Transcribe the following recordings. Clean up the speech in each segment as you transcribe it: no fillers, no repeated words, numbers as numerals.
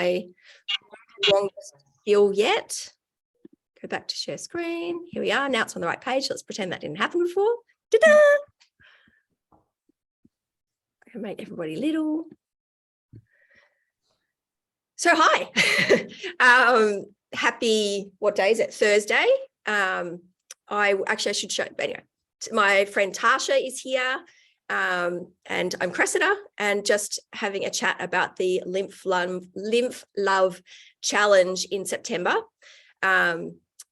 my longest skill yet. Go back to share screen. Here we are. Now it's on the right page. Let's pretend that didn't happen before. Ta-da! I can make everybody little. So hi. Happy, what day is it? Thursday. I should show, but anyway, my friend Tasha is here. And I'm Cressida, and just having a chat about the Lymph Love Challenge in September.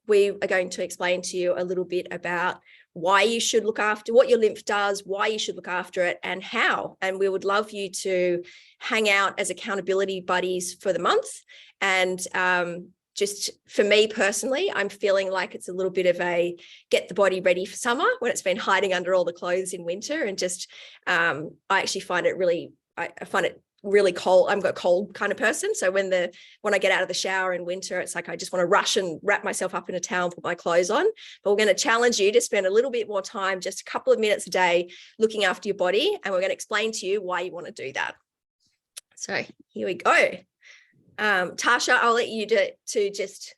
We are going to explain to you a little bit about why you should look after, what your lymph does, why you should look after it, and how. And we would love you to hang out as accountability buddies for the month. And just for me personally, I'm feeling like it's a little bit of a get the body ready for summer when it's been hiding under all the clothes in winter. And just, I actually find it really, I find it really cold. I'm a cold kind of person. So when I get out of the shower in winter, it's like I just want to rush and wrap myself up in a towel and put my clothes on. But we're going to challenge you to spend a little bit more time, just a couple of minutes a day, looking after your body. And we're going to explain to you why you want to do that. So here we go. Tasha, I'll let you to just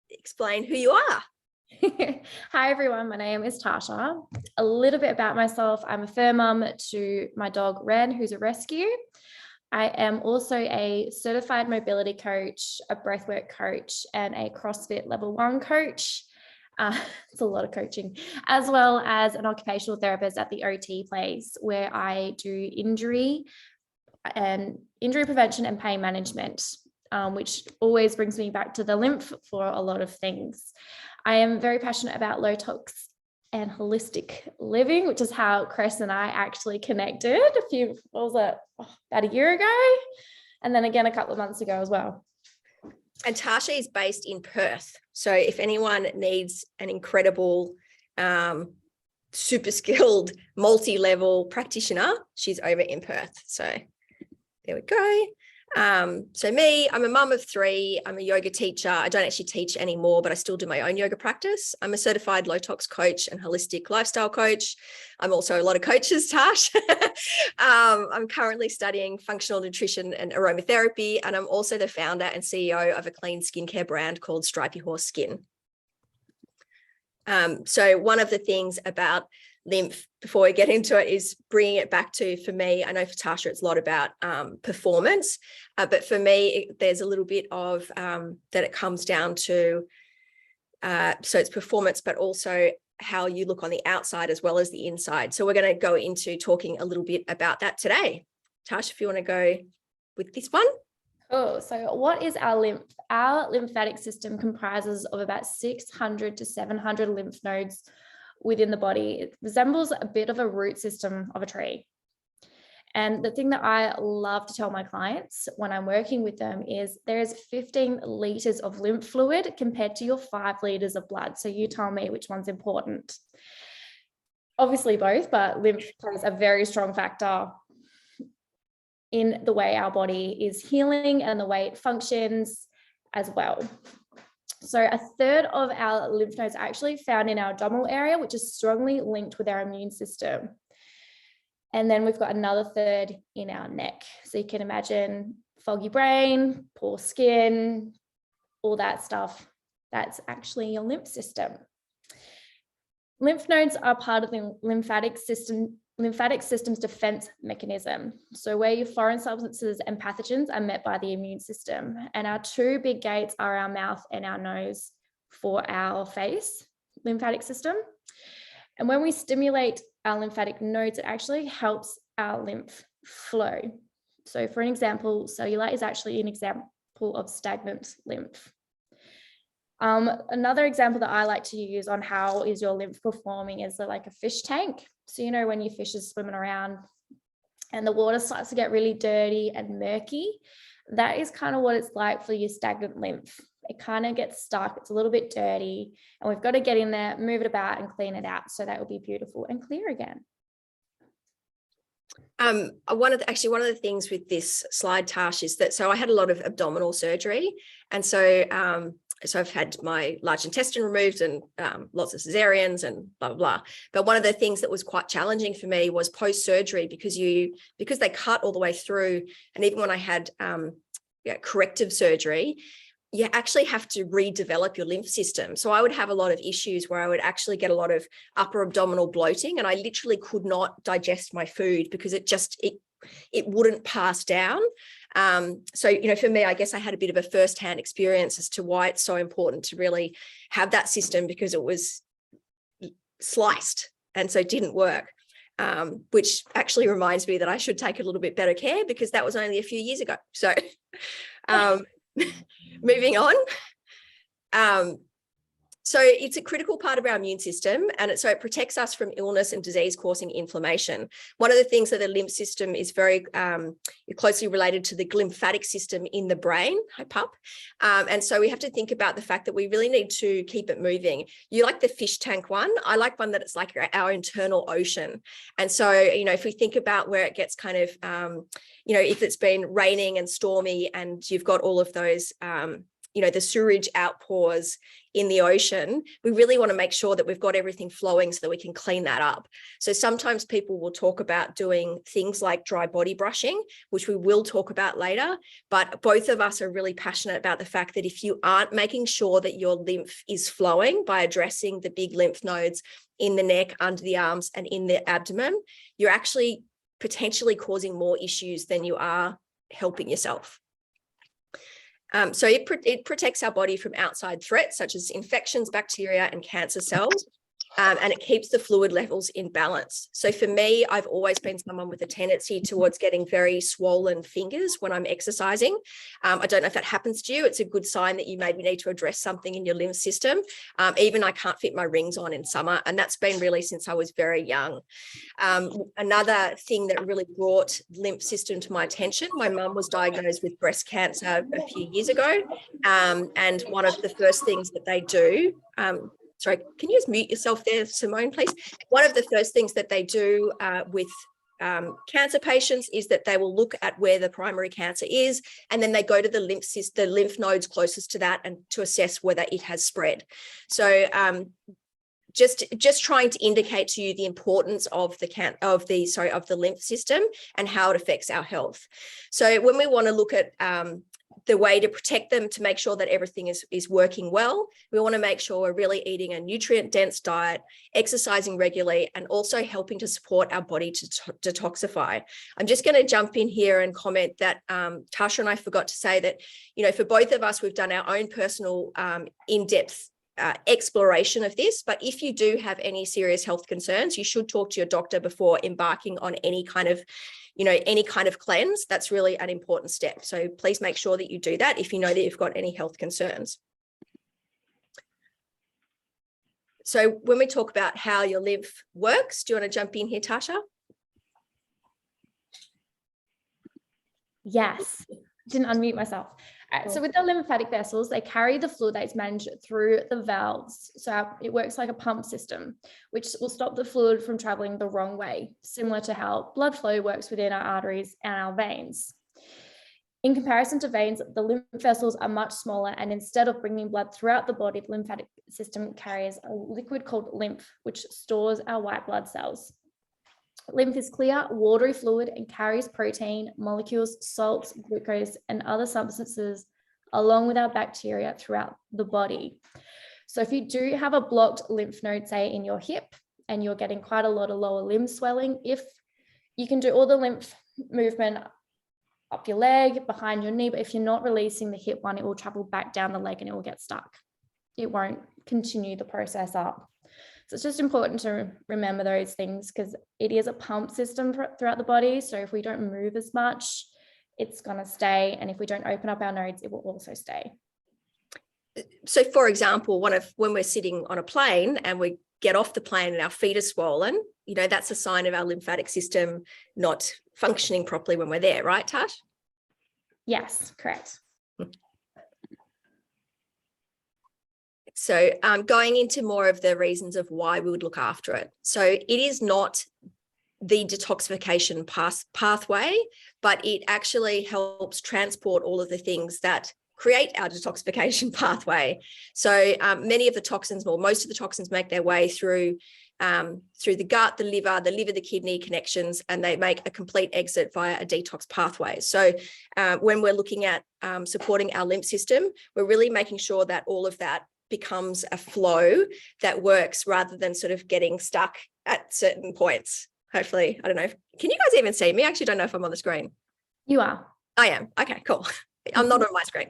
explain who you are. Hi everyone, my name is Tasha. A little bit about myself. I'm a fur mum to my dog Ren, who's a rescue. I am also a certified mobility coach, a breathwork coach, and a CrossFit level 1 coach. It's a lot of coaching, as well as an occupational therapist at the OT place, where I do injury prevention and pain management, which always brings me back to the lymph for a lot of things. I am very passionate about low tox and holistic living, which is how Chris and I actually connected about a year ago, and then again a couple of months ago as well. And Tasha is based in Perth. So if anyone needs an incredible, super skilled, multi-level practitioner, she's over in Perth. So there we go. So me, I'm a mum of 3. I'm a yoga teacher. I don't actually teach anymore, but I still do my own yoga practice. I'm a certified low tox coach and holistic lifestyle coach. I'm also a lot of coaches, Tash. I'm currently studying functional nutrition and aromatherapy, and I'm also the founder and CEO of a clean skincare brand called Stripey Horse Skin. So one of the things about lymph, before we get into it, is bringing it back to, for me, I know for Tasha it's a lot about performance, but for me there's a little bit of that it comes down to, so it's performance, but also how you look on the outside as well as the inside. So we're going to go into talking a little bit about that today. Tasha, if you want to go with this one. Cool. So what is our lymph? Our lymphatic system comprises of about 600 to 700 lymph nodes within the body. It resembles a bit of a root system of a tree. And the thing that I love to tell my clients when I'm working with them is there's 15 liters of lymph fluid compared to your 5 liters of blood. So you tell me which one's important. Obviously both, but lymph plays a very strong factor in the way our body is healing and the way it functions as well. So a third of our lymph nodes are actually found in our abdominal area, which is strongly linked with our immune system. And then we've got another third in our neck. So you can imagine foggy brain, poor skin, all that stuff. That's actually your lymph system. Lymph nodes are part of the lymphatic system's defense mechanism. So where your foreign substances and pathogens are met by the immune system. And our 2 big gates are our mouth and our nose for our face lymphatic system. And when we stimulate our lymphatic nodes, it actually helps our lymph flow. So for an example, cellulite is actually an example of stagnant lymph. Another example that I like to use on how is your lymph performing is like a fish tank. So, you know, when your fish is swimming around and the water starts to get really dirty and murky, that is kind of what it's like for your stagnant lymph. It kind of gets stuck. It's a little bit dirty, and we've got to get in there, move it about and clean it out so that will be beautiful and clear again. One of the things with this slide, Tash, is that, so I had a lot of abdominal surgery. And so I've had my large intestine removed and lots of cesareans and blah, blah, blah. But one of the things that was quite challenging for me was post-surgery, because they cut all the way through. And even when I had corrective surgery, you actually have to redevelop your lymph system. So I would have a lot of issues where I would actually get a lot of upper abdominal bloating, and I literally could not digest my food because it wouldn't pass down. So, for me, I guess I had a bit of a firsthand experience as to why it's so important to really have that system, because it was sliced and so it didn't work. Which actually reminds me that I should take a little bit better care, because that was only a few years ago. So moving on. So it's a critical part of our immune system, and so it protects us from illness and disease-causing inflammation. One of the things that the lymph system is very closely related to the lymphatic system in the brain, hi pup. And so we have to think about the fact that we really need to keep it moving. You like the fish tank one. I like one that it's like our internal ocean. And so, if we think about where it gets kind of, if it's been raining and stormy and you've got all of those, the sewage outpours in the ocean, we really want to make sure that we've got everything flowing so that we can clean that up. So sometimes people will talk about doing things like dry body brushing, which we will talk about later. But both of us are really passionate about the fact that if you aren't making sure that your lymph is flowing by addressing the big lymph nodes in the neck, under the arms, and in the abdomen, you're actually potentially causing more issues than you are helping yourself. So it protects our body from outside threats such as infections, bacteria, and cancer cells, and it keeps the fluid levels in balance. So for me, I've always been someone with a tendency towards getting very swollen fingers when I'm exercising. I don't know if that happens to you. It's a good sign that you maybe need to address something in your lymph system. Even I can't fit my rings on in summer, and that's been really since I was very young. Another thing that really brought lymph system to my attention, my mum was diagnosed with breast cancer a few years ago, and one of the first things that they do, sorry, can you just mute yourself there, Simone, please? One of the first things that they do with cancer patients is that they will look at where the primary cancer is, and then they go to the lymph nodes closest to that, and to assess whether it has spread. So just trying to indicate to you the importance of the lymph system and how it affects our health. So when we want to look at the way to protect them, to make sure that everything is working well, we want to make sure we're really eating a nutrient-dense diet, exercising regularly, and also helping to support our body to detoxify. I'm just going to jump in here and comment that Tasha and I forgot to say that, for both of us, we've done our own personal in-depth exploration of this, but if you do have any serious health concerns, you should talk to your doctor before embarking on any kind of cleanse. That's really an important step. So please make sure that you do that if you know that you've got any health concerns. So when we talk about how your lymph works, do you want to jump in here, Tasha? Yes, didn't unmute myself. So with the lymphatic vessels, they carry the fluid that's managed through the valves. So it works like a pump system, which will stop the fluid from traveling the wrong way, similar to how blood flow works within our arteries and our veins. In comparison to veins, the lymph vessels are much smaller, and instead of bringing blood throughout the body, the lymphatic system carries a liquid called lymph, which stores our white blood cells. Lymph is clear, watery fluid and carries protein, molecules, salts, glucose, and other substances along with our bacteria throughout the body. So if you do have a blocked lymph node, say in your hip, and you're getting quite a lot of lower limb swelling, if you can do all the lymph movement up your leg, behind your knee, but if you're not releasing the hip one, it will travel back down the leg and it will get stuck. It won't continue the process up. So it's just important to remember those things, because it is a pump system throughout the body. So if we don't move as much, it's going to stay. And if we don't open up our nodes, it will also stay. So for example, when we're sitting on a plane and we get off the plane and our feet are swollen, that's a sign of our lymphatic system not functioning properly when we're there, right, Tash? Yes, correct. So going into more of the reasons of why we would look after it. So it is not the detoxification pathway, but it actually helps transport all of the things that create our detoxification pathway. So many of the toxins, or most of the toxins, make their way through through the gut, the liver, the kidney connections, and they make a complete exit via a detox pathway. So when we're looking at supporting our lymph system, we're really making sure that all of that becomes a flow that works rather than sort of getting stuck at certain points. Hopefully, I don't know. Can you guys even see me? I actually don't know if I'm on the screen. You are. I am. Okay, cool. I'm not on my screen.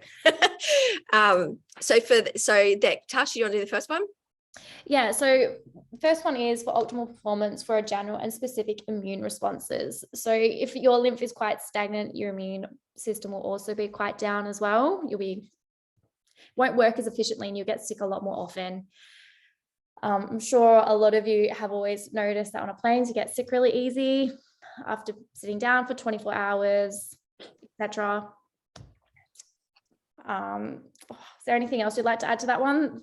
So Tasha, you want to do the first one? Yeah, so first one is for optimal performance for a general and specific immune responses. So if your lymph is quite stagnant, your immune system will also be quite down as well. Won't work as efficiently and you'll get sick a lot more often. I'm sure a lot of you have always noticed that on a plane you get sick really easy after sitting down for 24 hours, etc. Is there anything else you'd like to add to that one?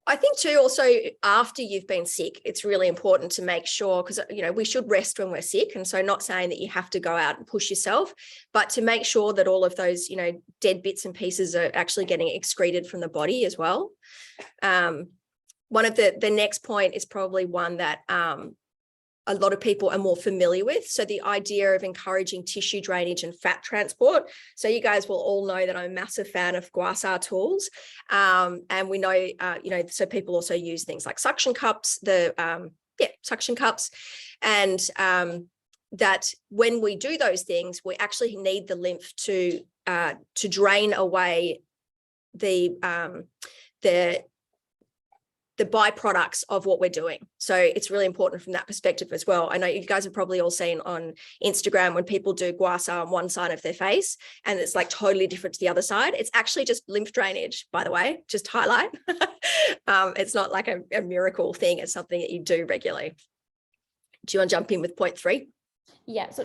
I think too, also after you've been sick, it's really important to make sure, because, you know, we should rest when we're sick. And so not saying that you have to go out and push yourself, but to make sure that all of those, you know, dead bits and pieces are actually getting excreted from the body as well. One of the next point is probably one that a lot of people are more familiar with. So the idea of encouraging tissue drainage and fat transport. So you guys will all know that I'm a massive fan of gua sha tools. And we know, you know, so people also use things like suction cups, suction cups. And that when we do those things, we actually need the lymph to drain away the byproducts of what we're doing. So it's really important from that perspective as well. I know you guys have probably all seen on Instagram when people do gua sha on one side of their face and it's like totally different to the other side. It's actually just lymph drainage, by the way, just highlight. It's not like a miracle thing. It's something that you do regularly. Do you want to jump in with point 3? Yeah, so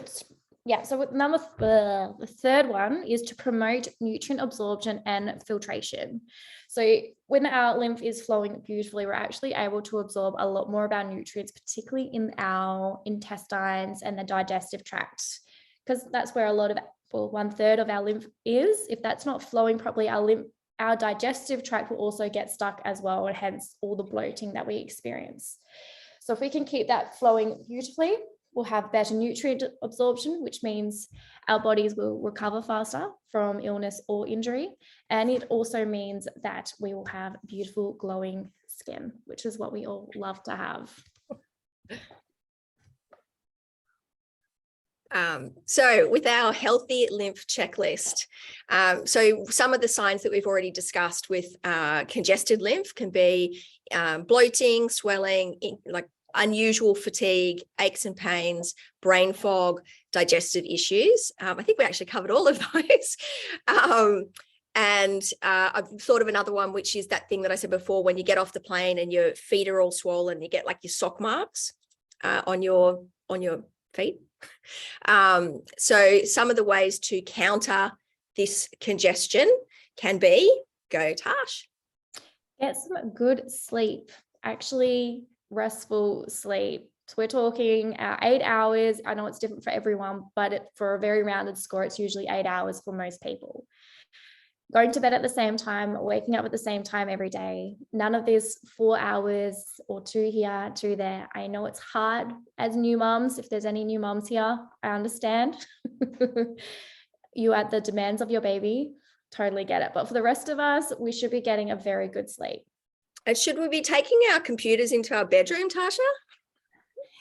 the third one is to promote nutrient absorption and filtration. So when our lymph is flowing beautifully, we're actually able to absorb a lot more of our nutrients, particularly in our intestines and the digestive tract, because that's where one third of our lymph is. If that's not flowing properly, our digestive tract will also get stuck as well, and hence all the bloating that we experience. So if we can keep that flowing beautifully, we'll have better nutrient absorption, which means our bodies will recover faster from illness or injury. And it also means that we will have beautiful glowing skin, which is what we all love to have. So with our healthy lymph checklist, so some of the signs that we've already discussed with congested lymph can be bloating, swelling, like unusual fatigue, aches and pains, brain fog, digestive issues. I think we actually covered all of those. And I've thought of another one, which is that thing that I said before, when you get off the plane and your feet are all swollen, you get like your sock marks on your feet. So some of the ways to counter this congestion can be, go Tash. Get some good sleep, actually restful sleep. So we're talking 8 hours. I know it's different for everyone, but for a very rounded score, it's usually 8 hours for most people. Going to bed at the same time, waking up at the same time every day. None of this 4 hours or 2 here, 2 there. I know it's hard as new mums. If there's any new mums here, I understand. You at the demands of your baby, totally get it. But for the rest of us, we should be getting a very good sleep. And should we be taking our computers into our bedroom, Tasha?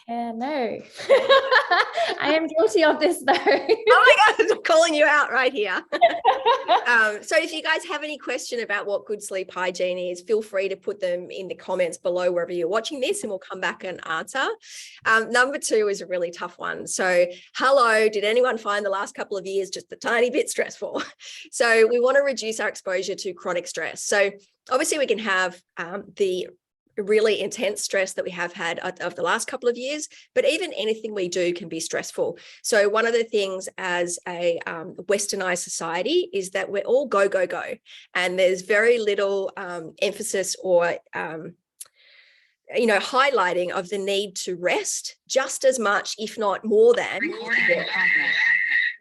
No. I am guilty of this though. Oh my God, I'm calling you out right here. So if you guys have any question about what good sleep hygiene is, feel free to put them in the comments below wherever you're watching this and we'll come back and answer. Number 2 is a really tough one. So hello, did anyone find the last couple of years just a tiny bit stressful? So we want to reduce our exposure to chronic stress. So obviously we can have the really intense stress that we have had of the last couple of years, but even anything we do can be stressful. So one of the things as a westernized society is that we're all go, go, go. And there's very little emphasis or, highlighting of the need to rest just as much, if not more than.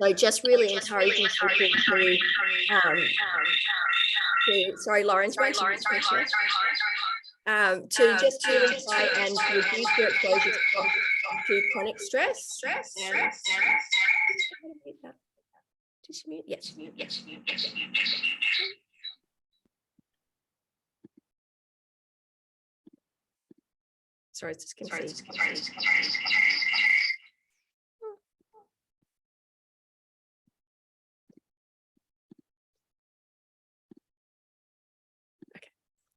So just really encouraging people to sorry, Lauren's to try and reduce your exposure to chronic stress. And did she mute? Yes. Sorry, it's just confused. Okay,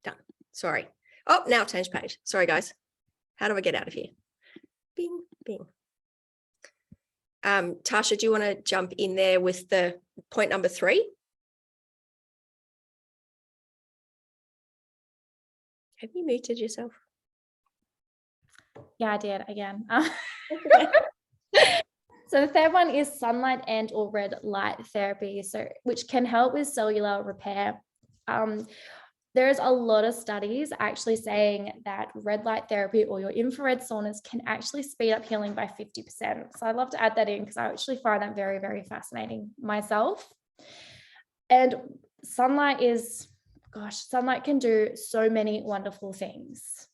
done. Sorry. Oh, now change page. Sorry, guys. How do I get out of here? Bing, bing. Tasha, do you want to jump in there with the point number 3? Have you muted yourself? Yeah, I did again. So the third one is sunlight and or red light therapy, which can help with cellular repair. There's a lot of studies actually saying that red light therapy or your infrared saunas can actually speed up healing by 50%. So I'd love to add that in because I actually find that very, very fascinating myself. And sunlight can do so many wonderful things.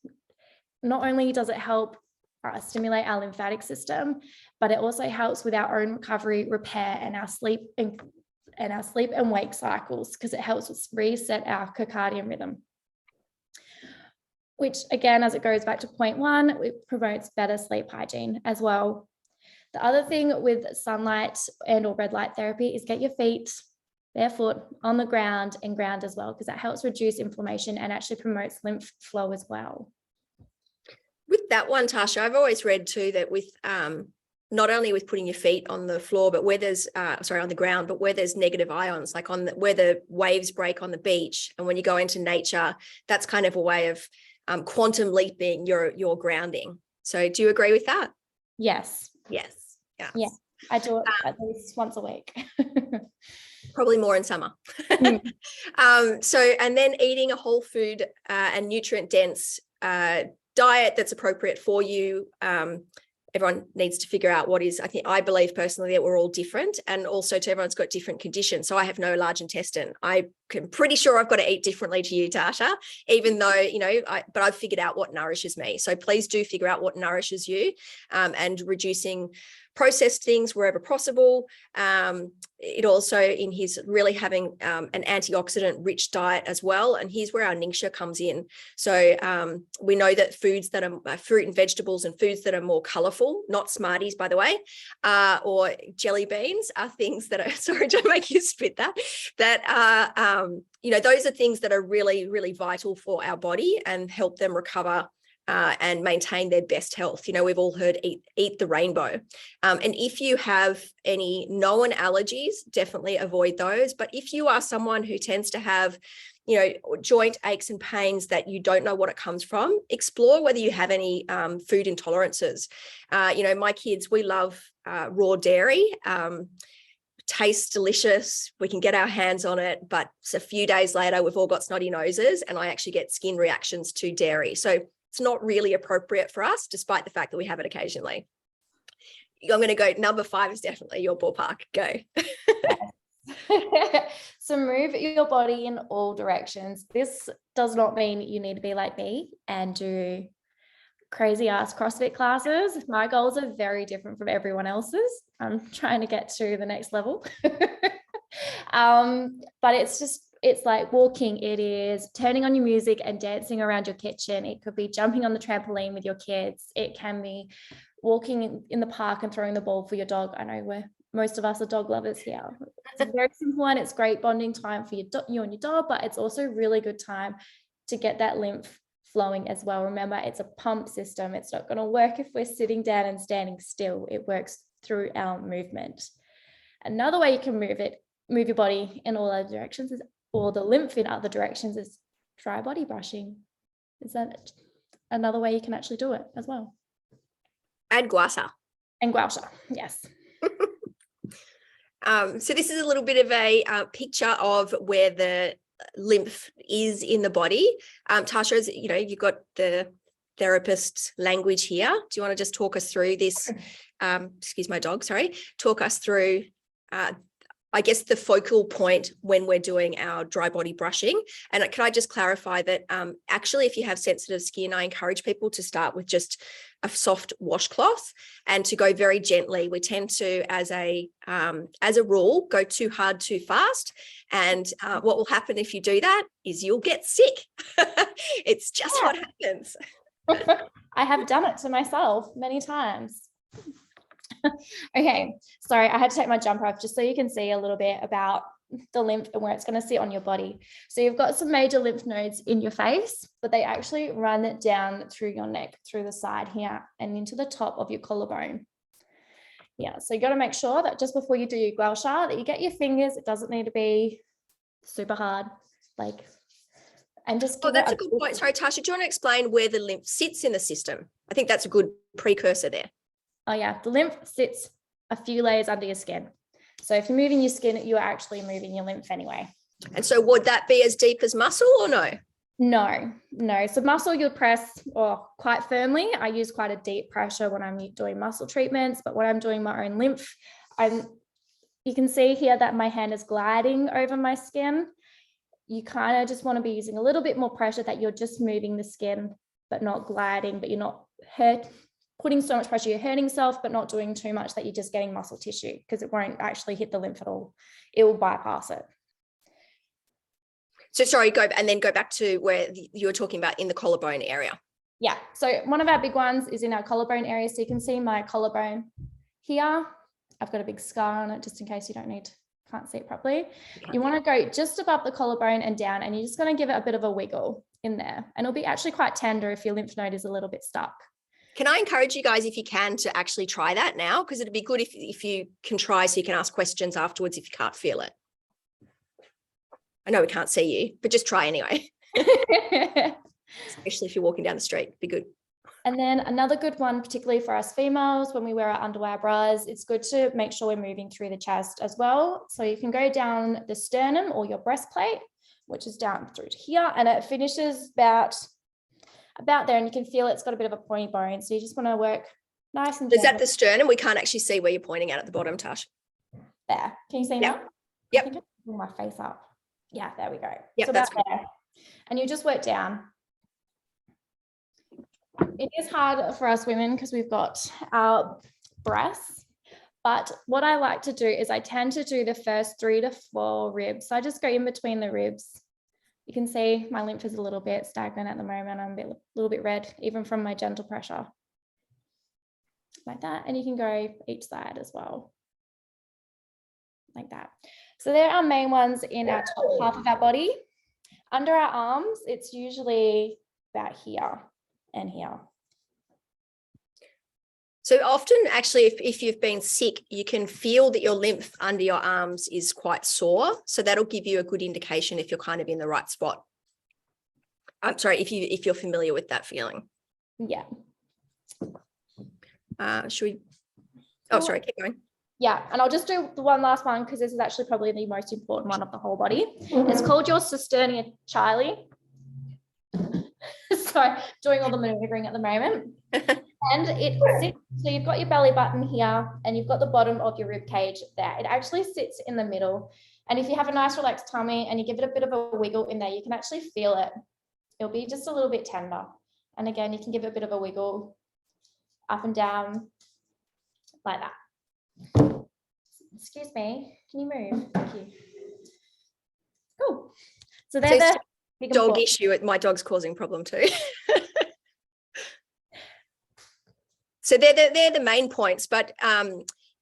Not only does it help stimulate our lymphatic system, but it also helps with our own recovery, repair, and our sleep and wake cycles, because it helps us reset our circadian rhythm, which again, as it goes back to point 1, it promotes better sleep hygiene as well. The other thing with sunlight and or red light therapy is get your feet barefoot on the ground and ground as well, because that helps reduce inflammation and actually promotes lymph flow as well. With that one, Tasha, I've always read too that with not only with putting your feet on the floor, but where there's on the ground, but where there's negative ions, like where the waves break on the beach, and when you go into nature, that's kind of a way of quantum leaping your grounding. So, do you agree with that? Yes. Yes. Yeah. Yeah, I do it at least once a week. Probably more in summer. So, and then eating a whole food and nutrient dense diet that's appropriate for you. Everyone needs to figure out what is, I believe personally that we're all different, and also everyone's got different conditions. So I have no large intestine. I'm pretty sure I've got to eat differently to you, Tasha, even though, but I've figured out what nourishes me. So please do figure out what nourishes you, and reducing processed things wherever possible. It also, in his really having an antioxidant rich diet as well. And here's where our ningxia comes in. So we know that foods that are fruit and vegetables and foods that are more colorful, not Smarties, by the way, or jelly beans, are things that are, sorry, don't make you spit that are, those are things that are really, really vital for our body and help them recover and maintain their best health. We've all heard eat the rainbow. And if you have any known allergies, definitely avoid those. But if you are someone who tends to have, joint aches and pains that you don't know what it comes from, explore whether you have any food intolerances. My kids, we love raw dairy. Tastes delicious. We can get our hands on it, but a few days later, we've all got snotty noses, and I actually get skin reactions to dairy. So it's not really appropriate for us, despite the fact that we have it occasionally. I'm going to go, number 5 is definitely your ballpark. Go. So move your body in all directions. This does not mean you need to be like me and do crazy ass CrossFit classes. My goals are very different from everyone else's. I'm trying to get to the next level. But it's like walking, it is turning on your music and dancing around your kitchen. It could be jumping on the trampoline with your kids. It can be walking in the park and throwing the ball for your dog. I know most of us are dog lovers here. It's a very simple one. It's great bonding time for you and your dog, but it's also really good time to get that lymph flowing as well. Remember, it's a pump system. It's not going to work if we're sitting down and standing still. It works through our movement. Another way you can move your body in all other directions or the lymph in other directions is dry body brushing. Is that another way you can actually do it as well? And gua sha. And gua sha, yes. So this is a little bit of a picture of where the lymph is in the body. Tasha, you've got the therapist language here. Do you want to just talk us through this? Excuse my dog, sorry. Talk us through I guess, the focal point when we're doing our dry body brushing. And can I just clarify that actually, if you have sensitive skin, I encourage people to start with just a soft washcloth and to go very gently. We tend to, as a rule, go too hard, too fast. And what will happen if you do that is you'll get sick. It's just what happens. I have done it to myself many times. Okay, sorry, I had to take my jumper off just so you can see a little bit about the lymph and where it's going to sit on your body. So you've got some major lymph nodes in your face, but they actually run down through your neck, through the side here and into the top of your collarbone. Yeah, so you got to make sure that just before you do your gua sha that you get your fingers. It doesn't need to be super hard, like, and just give that's a good point. Sorry, Tasha, do you want to explain where the lymph sits in the system? I think that's a good precursor there. Oh yeah, the lymph sits a few layers under your skin. So if you're moving your skin, you're actually moving your lymph anyway. And so would that be as deep as muscle or no? No. So muscle you'll press quite firmly. I use quite a deep pressure when I'm doing muscle treatments, but when I'm doing my own lymph, you can see here that my hand is gliding over my skin. You kind of just want to be using a little bit more pressure, that you're just moving the skin, but not gliding, but you're not putting so much pressure, you're hurting yourself, but not doing too much that you're just getting muscle tissue, because it won't actually hit the lymph at all. It will bypass it. So sorry, go back to where you were talking about in the collarbone area. Yeah, so one of our big ones is in our collarbone area. So you can see my collarbone here. I've got a big scar on it, just in case you can't see it properly. You want to go just above the collarbone and down, and you're just going to give it a bit of a wiggle in there. And it'll be actually quite tender if your lymph node is a little bit stuck. Can I encourage you guys, if you can, to actually try that now? Because it'd be good if you can try, so you can ask questions afterwards if you can't feel it. I know we can't see you, but just try anyway. Especially if you're walking down the street, it'd be good. And then another good one, particularly for us females, when we wear our underwear bras, it's good to make sure we're moving through the chest as well. So you can go down the sternum or your breastplate, which is down through to here, and it finishes about there, and you can feel it's got a bit of a pointy bone. So you just want to work nice and gentle. Is that the sternum? We can't actually see where you're pointing at the bottom, Tash. There. Can you see now? Yep. I think I can pull my face up. Yeah, there we go. Yep, so that's about there. And you just work down. It is hard for us women because we've got our breasts, but what I like to do is I tend to do the first 3 to 4 ribs. So I just go in between the ribs. You can see my lymph is a little bit stagnant at the moment. I'm a little bit red, even from my gentle pressure. Like that. And you can go each side as well. Like that. So there are main ones in our top half of our body. Under our arms, it's usually about here and here. So often, actually, if you've been sick, you can feel that your lymph under your arms is quite sore. So that'll give you a good indication if you're kind of in the right spot. I'm sorry, if you're familiar with that feeling. Yeah. Should we? Oh, sorry, keep going. Yeah, and I'll just do the one last one because this is actually probably the most important one of the whole body. It's called your cisternia chyli. Sorry, doing all the maneuvering at the moment. And it sits, so you've got your belly button here and you've got the bottom of your rib cage there. It actually sits in the middle. And if you have a nice relaxed tummy and you give it a bit of a wiggle in there, you can actually feel it. It'll be just a little bit tender. And again, you can give it a bit of a wiggle up and down like that. Excuse me, can you move? Thank you. Cool. So there's the big dog issue. My dog's causing problem too. So they're the main points, but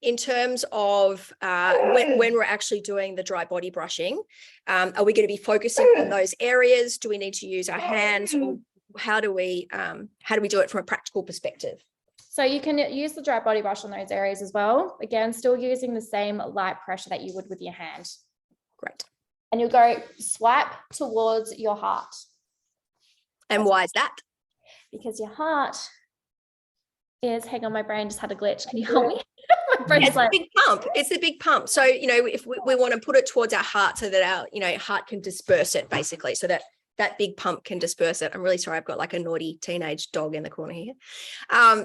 in terms of when we're actually doing the dry body brushing, are we going to be focusing on those areas? Do we need to use our hands? Or how do we do it from a practical perspective? So you can use the dry body brush on those areas as well. Again, still using the same light pressure that you would with your hand. Great. And you'll go swipe towards your heart. And why is that? Because your heart is, hang on, my brain just had a glitch. Can you help me? It's a big pump. It's a big pump. So, if we want to put it towards our heart so that our, heart can disperse it basically, so that big pump can disperse it. I'm really sorry. I've got like a naughty teenage dog in the corner here.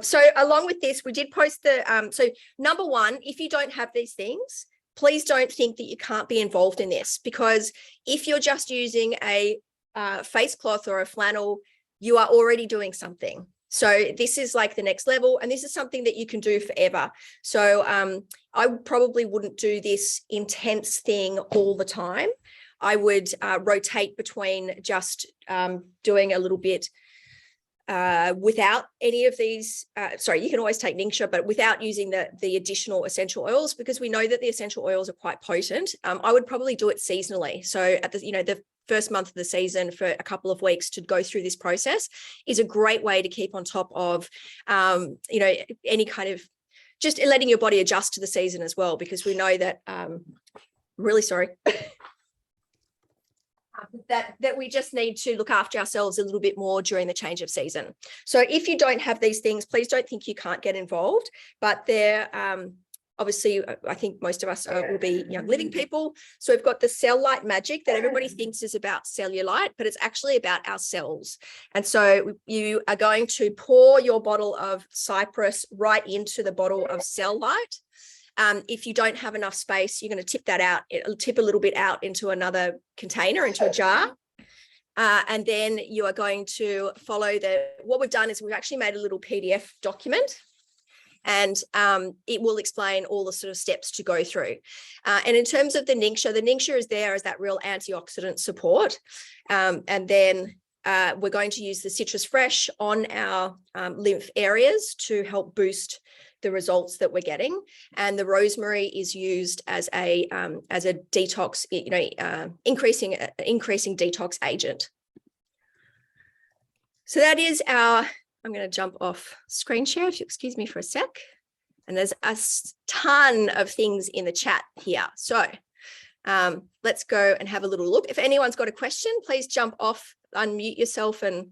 So along with this, we did post so number one, if you don't have these things, please don't think that you can't be involved in this, because if you're just using a face cloth or a flannel, you are already doing something. So this is like the next level, and this is something that you can do forever. So I probably wouldn't do this intense thing all the time. I would rotate between just doing a little bit without any of these. Sorry, you can always take Ningxia, but without using the additional essential oils, because we know that the essential oils are quite potent. I would probably do it seasonally. So at the first month of the season, for a couple of weeks, to go through this process is a great way to keep on top of, any kind of just letting your body adjust to the season as well, because we know that, really sorry, that we just need to look after ourselves a little bit more during the change of season. So if you don't have these things, please don't think you can't get involved, but they're, obviously, I think most of us will be young living people. So we've got the cellulite magic that everybody thinks is about cellulite, but it's actually about our cells. And so you are going to pour your bottle of cypress right into the bottle of cellulite. If you don't have enough space, you're going to tip that out. It'll tip a little bit out into another container, into a jar. And then you are going to follow what we've done is we've actually made a little PDF document, and it will explain all the sort of steps to go through. And in terms of the Ningxia is there as that real antioxidant support. And then we're going to use the Citrus Fresh on our lymph areas to help boost the results that we're getting. And the rosemary is used as a detox, increasing detox agent. So that is our, I'm going to jump off screen share, if you excuse me for a sec. And there's a ton of things in the chat here. So let's go and have a little look. If anyone's got a question, please jump off, unmute yourself and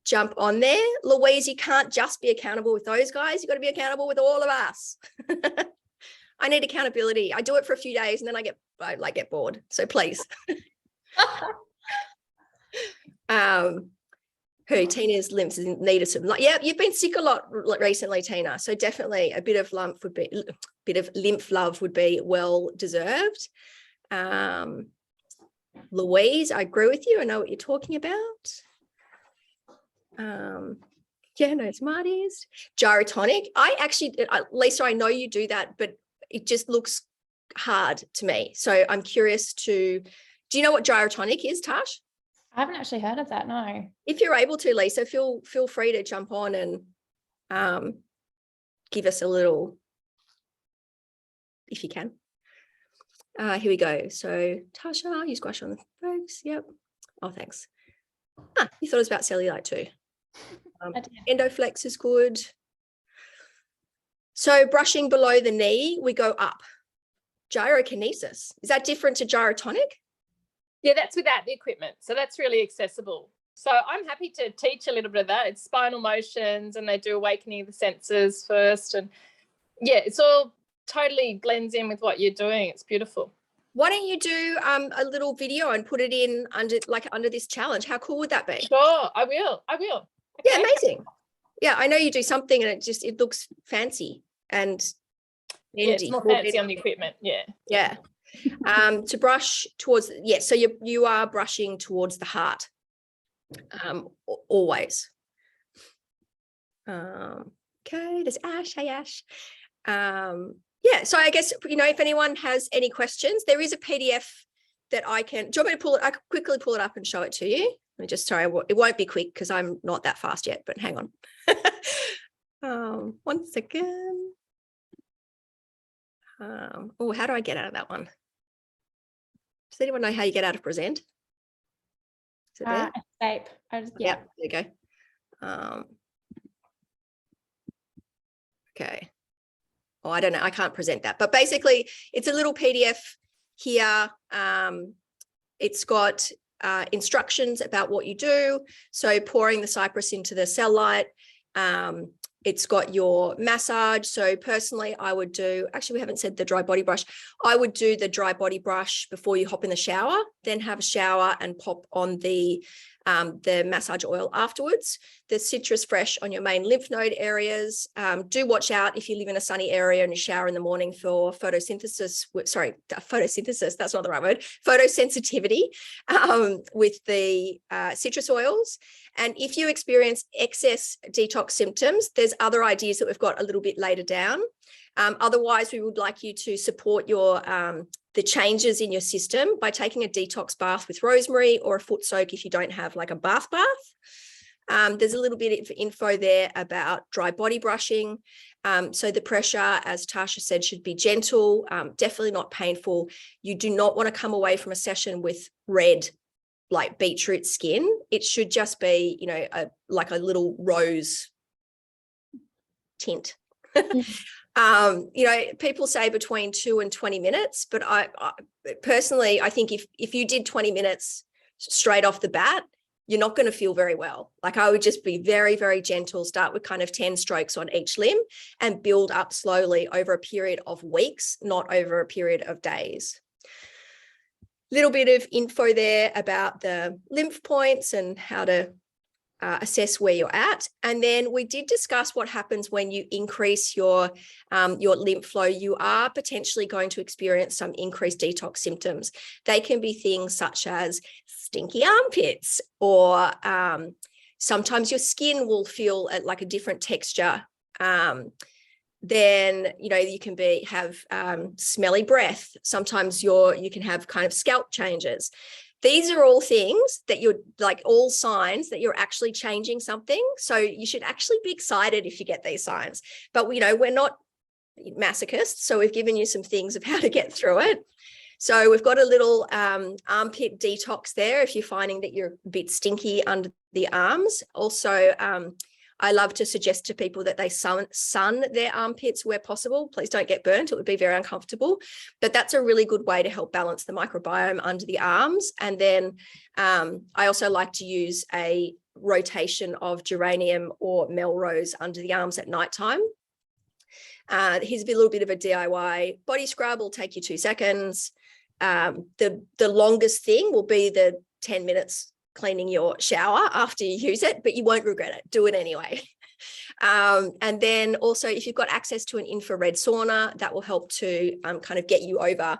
jump on there. Louise, you can't just be accountable with those guys. You've got to be accountable with all of us. I need accountability. I do it for a few days and then I get bored. So please. Tina's lymphs needed some. Yeah, you've been sick a lot recently, Tina. So definitely a bit of lymph love would be well deserved. Louise, I agree with you. I know what you're talking about. Yeah, no, Smarties. Gyrotonic. Lisa, I know you do that, but it just looks hard to me. So I'm curious do you know what gyrotonic is, Tash? I haven't actually heard of that, no. If you're able to, Lisa, feel free to jump on and give us a little, if you can. Here we go. So Tasha, you squash on the folks. Yep. Oh, thanks. You thought it was about cellulite too. Endoflex is good. So brushing below the knee, we go up. Gyrokinesis. Is that different to gyrotonic? Yeah, that's without the equipment. So that's really accessible. So I'm happy to teach a little bit of that. It's spinal motions and they do awakening of the senses first. And yeah, it's all totally blends in with what you're doing. It's beautiful. Why don't you do a little video and put it in under this challenge? How cool would that be? Sure, I will. Okay. Yeah, amazing. Yeah, I know you do something and it looks fancy and yeah, it's more fancy on the equipment. Yeah. To brush towards, so you are brushing towards the heart, always. Okay, there's Ash. Hey, Ash. Yeah, so I guess, if anyone has any questions, there is a PDF that I can, do you want me to pull it? I can quickly pull it up and show it to you. Let me just, sorry, it won't be quick because I'm not that fast yet, but hang on. 1 second. Oh, how do I get out of that one? Does anyone know how you get out of present? Is it there? Escape. Yeah, there you go. Okay. Oh, I don't know. I can't present that. But basically, it's a little PDF here. It's got instructions about what you do. So pouring the cypress into the cellulite, It's got your massage. So personally, I would do, actually, we haven't said the dry body brush. I would do the dry body brush before you hop in the shower, then have a shower and pop on the massage oil afterwards. The citrus fresh on your main lymph node areas. Do watch out if you live in a sunny area and you shower in the morning for photosynthesis, that's not the right word, photosensitivity with the citrus oils. And if you experience excess detox symptoms, there's other ideas that we've got a little bit later down. Otherwise, we would like you to support your the changes in your system by taking a detox bath with rosemary or a foot soak if you don't have like a bath. There's a little bit of info there about dry body brushing. So the pressure, as Tasha said, should be gentle, definitely not painful. You do not want to come away from a session with red, like beetroot skin. It should just be, you know, like a little rose tint. You know, people say between 2 and 20 minutes, but I personally, I think if you did 20 minutes straight off the bat, you're not going to feel very well. Like I would just be very, very gentle, start with kind of 10 strokes on each limb and build up slowly over a period of weeks, not over a period of days. Little bit of info there about the lymph points and how to assess where you're at. And then we did discuss what happens when you increase your lymph flow. You are potentially going to experience some increased detox symptoms. They can be things such as stinky armpits, or sometimes your skin will feel like a different texture. Then, you know, you can have smelly breath. Sometimes you can have kind of scalp changes. These are all things that you're like all signs that you're actually changing something. So you should actually be excited if you get these signs. But, you know, we're not masochists. So we've given you some things of how to get through it. So we've got a little armpit detox there if you're finding that you're a bit stinky under the arms. Also, I love to suggest to people that they sun their armpits where possible. Please don't get burnt. It would be very uncomfortable. But that's a really good way to help balance the microbiome under the arms. And then I also like to use a rotation of geranium or Melrose under the arms at nighttime. Here's a little bit of a DIY body scrub. Will take you 2 seconds. The longest thing will be the 10 minutes cleaning your shower after you use it, but you won't regret it. Do it anyway. And then also, if you've got access to an infrared sauna, that will help to kind of get you over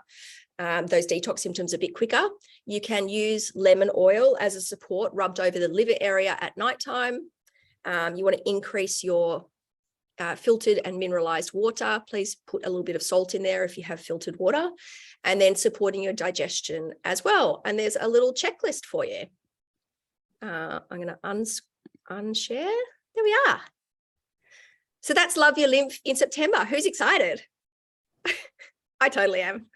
those detox symptoms a bit quicker. You can use lemon oil as a support rubbed over the liver area at nighttime. You want to increase your filtered and mineralized water. Please put a little bit of salt in there if you have filtered water, and then supporting your digestion as well. And there's a little checklist for you. I'm going to unshare. There we are. So that's Love Your Lymph in September. Who's excited? I totally am.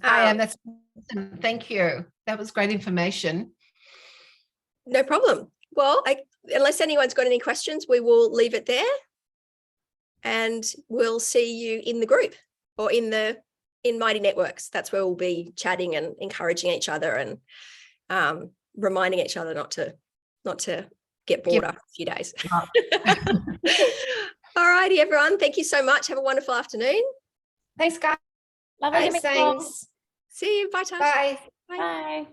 I am. That's awesome. Thank you. That was great information. No problem. Well, unless anyone's got any questions, we will leave it there, and we'll see you in the group or in Mighty Networks. That's where we'll be chatting and encouraging each other and reminding each other not to get bored after a few days. All righty, everyone. Thank you so much. Have a wonderful afternoon. Thanks, guys. Love it. Thanks. See you. Bye, Tasha. Bye. Bye.